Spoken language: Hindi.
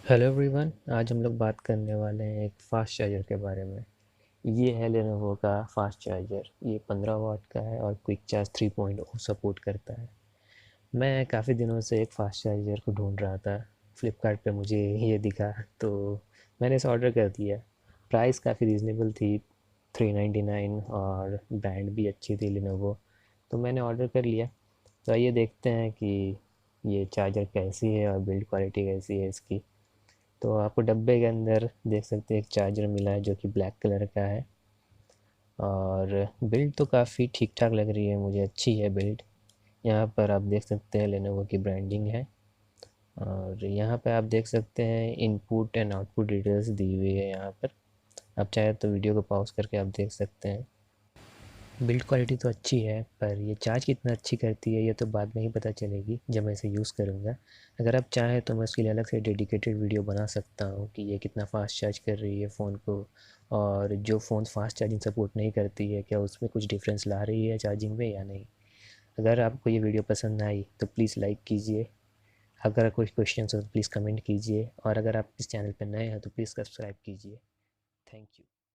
Hello everyone. आज हम लोग बात करने वाले हैं एक फ़ास्ट चार्जर के बारे में। ये है लेनोवो का फ़ास्ट चार्जर। ये 15 वाट का है और क्विक चार्ज 3.0 सपोर्ट करता है। मैं काफ़ी दिनों से एक फ़ास्ट चार्जर को ढूंढ रहा था। फ्लिपकार्ट पे मुझे ये दिखा तो मैंने इसे ऑर्डर कर दिया। प्राइस काफ़ी रीज़नेबल थी, 399, और ब्रांड भी अच्छी थी लेनोवो। तो मैंने ऑर्डर कर लिया। तो आइए देखते हैं कि ये चार्जर कैसी है और बिल्ड क्वालिटी कैसी है इसकी। तो आपको डब्बे के अंदर देख सकते हैं एक चार्जर मिला है जो कि ब्लैक कलर का है। और बिल्ड तो काफ़ी ठीक ठाक लग रही है, मुझे अच्छी है बिल्ड। यहाँ पर आप देख सकते हैं लेनोवो की ब्रांडिंग है। और यहाँ पे आप देख सकते हैं इनपुट एंड आउटपुट डिटेल्स दी हुई है यहाँ पर। आप चाहे तो वीडियो को पॉज करके आप देख सकते हैं। बिल्ड क्वालिटी तो अच्छी है, पर ये चार्ज कितना अच्छी करती है ये तो बाद में ही पता चलेगी जब मैं इसे यूज़ करूँगा। अगर आप चाहें तो मैं उसके लिए अलग से डेडिकेटेड वीडियो बना सकता हूँ कि ये कितना फ़ास्ट चार्ज कर रही है फ़ोन को। और जो फ़ोन फ़ास्ट चार्जिंग सपोर्ट नहीं करती है, क्या उसमें कुछ डिफरेंस ला रही है चार्जिंग में या नहीं। अगर आपको ये वीडियो पसंद आई तो प्लीज़ लाइक कीजिए। अगर कोई क्वेश्चन हो तो प्लीज़ कमेंट कीजिए, और अगर आप इस चैनल पर नए हैं तो प्लीज़ सब्सक्राइब कीजिए। Thank you.